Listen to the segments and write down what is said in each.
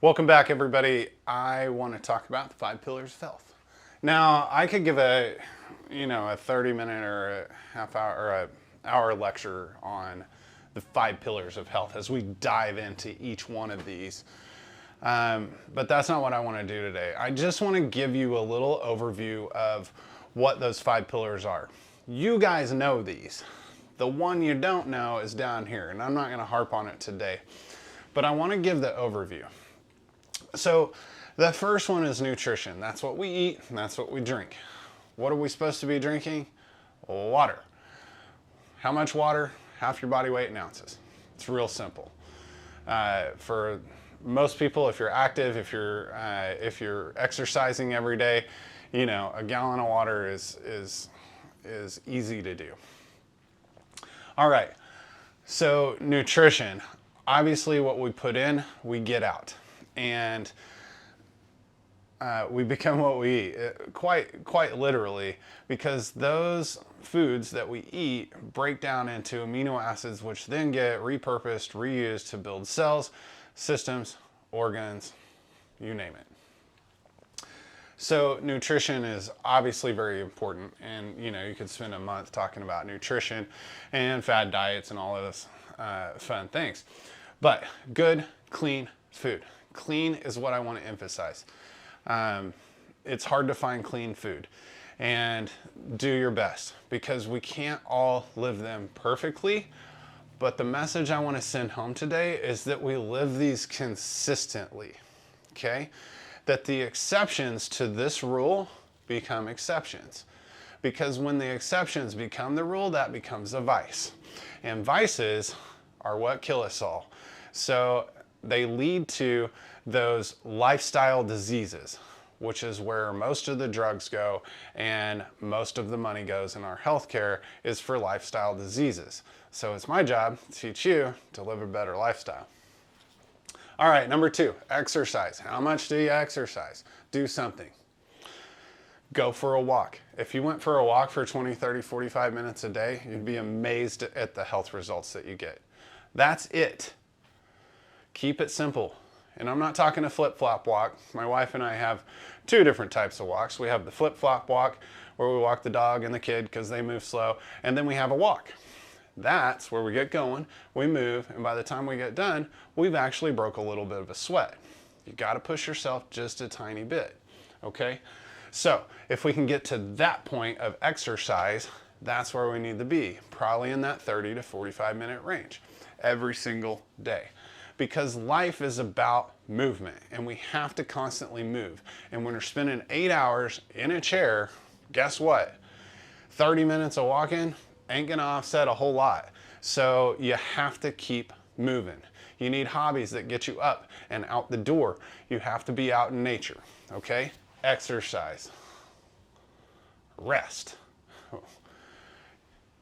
Welcome back, everybody. I want to talk about the 5 pillars of health. Now, I could give a 30-minute or a half hour or an hour lecture on the 5 pillars of health as we dive into each one of these. But that's not what I want to do today. I just want to give you a little overview of what those 5 pillars are. You guys know these. The one you don't know is down here, and I'm not going to harp on it today. But I want to give the overview. So the first one is nutrition. That's what we eat and that's what we drink. What are we supposed to be drinking? Water. How much water? Half your body weight in ounces. It's real simple. For most people, if you're active, if you're exercising every day, a gallon of water is easy to do. All right. So nutrition. Obviously, what we put in, we get out. And we become what we eat, quite literally, because those foods that we eat break down into amino acids, which then get repurposed, reused to build cells, systems, organs, you name it. So nutrition is obviously very important, and you could spend a month talking about nutrition and fad diets and all of those fun things. But good, clean food. Clean is what I want to emphasize. It's hard to find clean food, and do your best because we can't all live them perfectly. But the message I want to send home today is that we live these consistently, okay? That the exceptions to this rule become exceptions. Because when the exceptions become the rule, that becomes a vice. And vices are what kill us all. So they lead to those lifestyle diseases, which is where most of the drugs go and most of the money goes in our healthcare is for lifestyle diseases. So it's my job to teach you to live a better lifestyle. All right, number 2, exercise. How much do you exercise? Do something. Go for a walk. If you went for a walk for 20, 30, 45 minutes a day, you'd be amazed at the health results that you get. That's it. Keep it simple. And I'm not talking a flip-flop walk. My wife and I have 2 different types of walks. We have the flip-flop walk where we walk the dog and the kid because they move slow. And then we have a walk. That's where we get going, we move, and by the time we get done, we've actually broke a little bit of a sweat. You got to push yourself just a tiny bit, okay? So if we can get to that point of exercise, that's where we need to be, probably in that 30 to 45 minute range every single day. Because life is about movement, and we have to constantly move. And when we're spending 8 hours in a chair, guess what? 30 minutes of walking ain't gonna offset a whole lot. So you have to keep moving. You need hobbies that get you up and out the door. You have to be out in nature, okay? Exercise. Rest.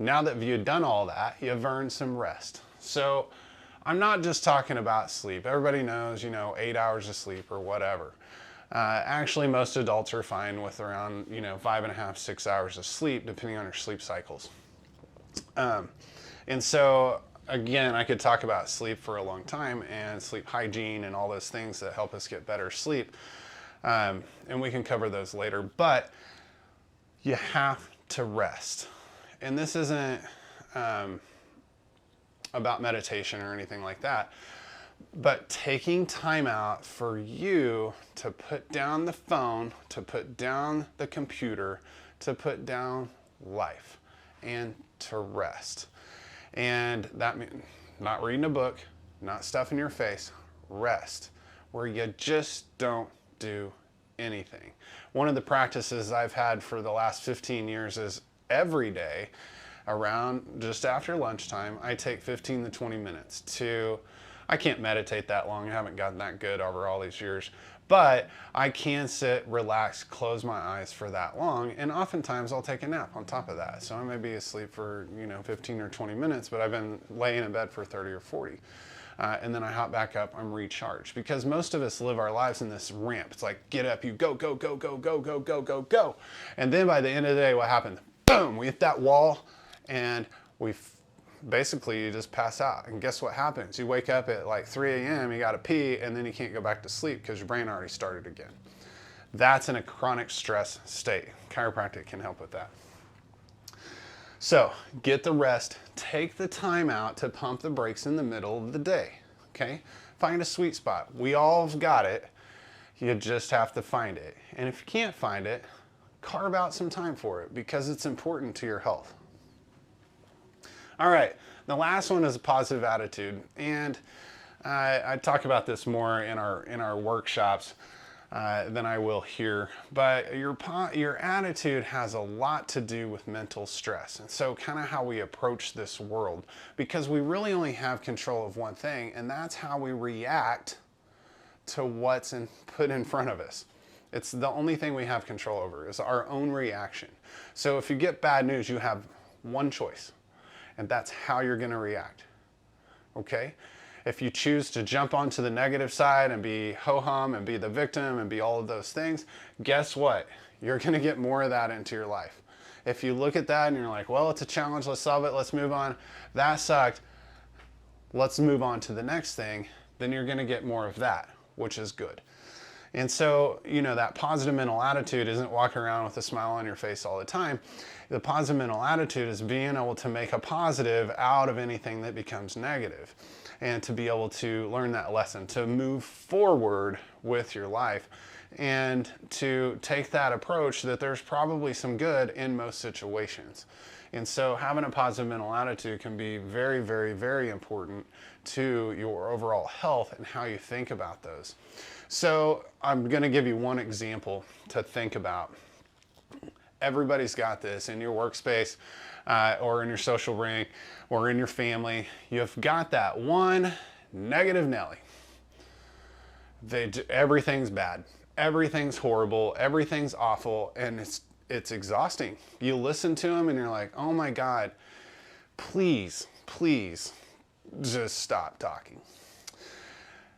Now that you've done all that, you've earned some rest. So I'm not just talking about sleep. Everybody knows, 8 hours of sleep or whatever. Actually, most adults are fine with around, 5.5, 6 hours of sleep, depending on your sleep cycles. And so, again, I could talk about sleep for a long time and sleep hygiene and all those things that help us get better sleep. And we can cover those later. But you have to rest. And this isn't about meditation or anything like that, but taking time out for you to put down the phone, to put down the computer, to put down life, and to rest. And that means not reading a book, not stuffing your face, rest, where you just don't do anything. One of the practices I've had for the last 15 years is every day around just after lunchtime, I take 15 to 20 minutes I can't meditate that long. I haven't gotten that good over all these years, but I can sit, relax, close my eyes for that long. And oftentimes I'll take a nap on top of that. So I may be asleep for, 15 or 20 minutes, but I've been laying in bed for 30 or 40. And then I hop back up, I'm recharged. Because most of us live our lives in this ramp. It's like, get up, you go, go, go, go, go, go, go, go, go. And then by the end of the day, what happened? Boom, we hit that wall and we basically you just pass out. And guess what happens? You wake up at like 3 a.m., you gotta pee, and then you can't go back to sleep because your brain already started again. That's in a chronic stress state. Chiropractic can help with that. So get the rest, take the time out to pump the brakes in the middle of the day, okay? Find a sweet spot. We all have got it. You just have to find it. And if you can't find it, carve out some time for it because it's important to your health. All right, the last one is a positive attitude. And I talk about this more in our workshops than I will here. But your attitude has a lot to do with mental stress. And so kind of how we approach this world, because we really only have control of one thing, and that's how we react to what's put in front of us. It's the only thing we have control over is our own reaction. So if you get bad news, you have one choice, and that's how you're going to react. Okay? If you choose to jump onto the negative side and be ho-hum and be the victim and be all of those things, guess what? You're going to get more of that into your life. If you look at that and you're like, well, it's a challenge, let's solve it, let's move on. That sucked. Let's move on to the next thing. Then you're going to get more of that, which is good. And so, that positive mental attitude isn't walking around with a smile on your face all the time. The positive mental attitude is being able to make a positive out of anything that becomes negative, and to be able to learn that lesson, to move forward with your life, and to take that approach that there's probably some good in most situations. And so having a positive mental attitude can be very, very, very important to your overall health and how you think about those. So I'm going to give you one example to think about. Everybody's got this in your workspace or in your social ring or in your family. You've got that one negative Nelly. Everything's bad. Everything's horrible. Everything's awful. And it's exhausting. You listen to them and you're like, oh my God, please, please just stop talking.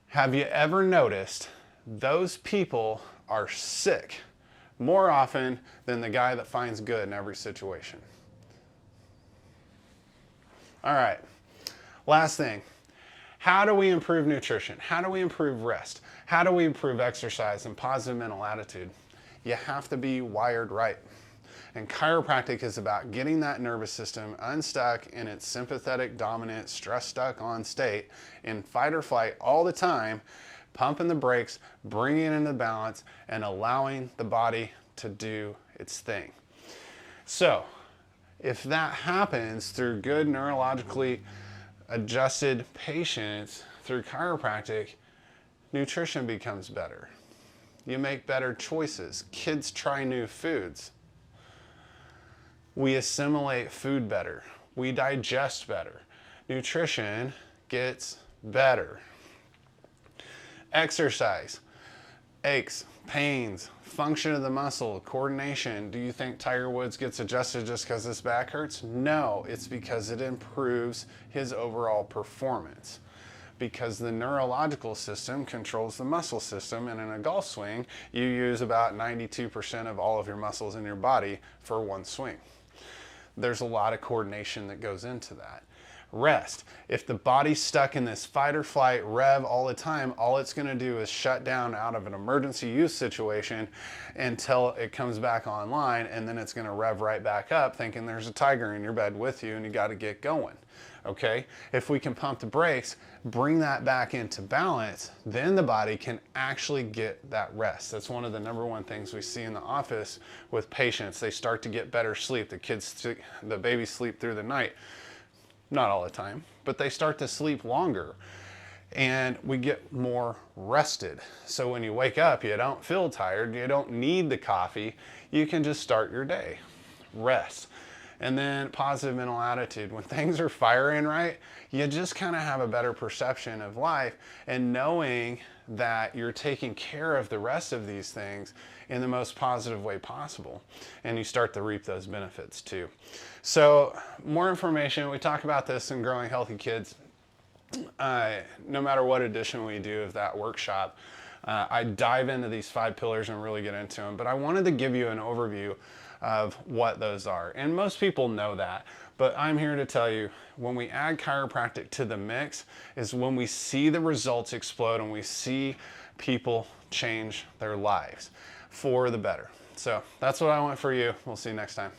Have you ever noticed those people are sick more often than the guy that finds good in every situation? All right, last thing. How do we improve nutrition? How do we improve rest? How do we improve exercise and positive mental attitude? You have to be wired right. And chiropractic is about getting that nervous system unstuck in its sympathetic dominant stress stuck on state in fight or flight all the time, pumping the brakes, bringing it into balance, and allowing the body to do its thing. So if that happens through good neurologically adjusted patients through chiropractic, nutrition becomes better. You make better choices. Kids try new foods. We assimilate food better. We digest better. Nutrition gets better. Exercise, aches, pains, function of the muscle, coordination. Do you think Tiger Woods gets adjusted just because his back hurts? No, it's because it improves his overall performance. Because the neurological system controls the muscle system, and in a golf swing, you use about 92% of all of your muscles in your body for one swing. There's a lot of coordination that goes into that. Rest. If the body's stuck in this fight or flight rev all the time, all it's going to do is shut down out of an emergency use situation until it comes back online, and then it's going to rev right back up thinking there's a tiger in your bed with you and you got to get going. Okay? If we can pump the brakes, bring that back into balance, then the body can actually get that rest. That's one of the number one things we see in the office with patients. They start to get better sleep. The babies sleep through the night. Not all the time, but they start to sleep longer and we get more rested. So when you wake up, you don't feel tired, you don't need the coffee, you can just start your day. Rest. And then positive mental attitude. When things are firing right, you just kind of have a better perception of life, and knowing that you're taking care of the rest of these things in the most positive way possible. And you start to reap those benefits too. So more information, we talk about this in Growing Healthy Kids. No matter what edition we do of that workshop, I dive into these 5 pillars and really get into them. But I wanted to give you an overview of what those are. And most people know that, But I'm here to tell you, when we add chiropractic to the mix is when we see the results explode and we see people change their lives for the better. So that's what I want for you. We'll see you next time.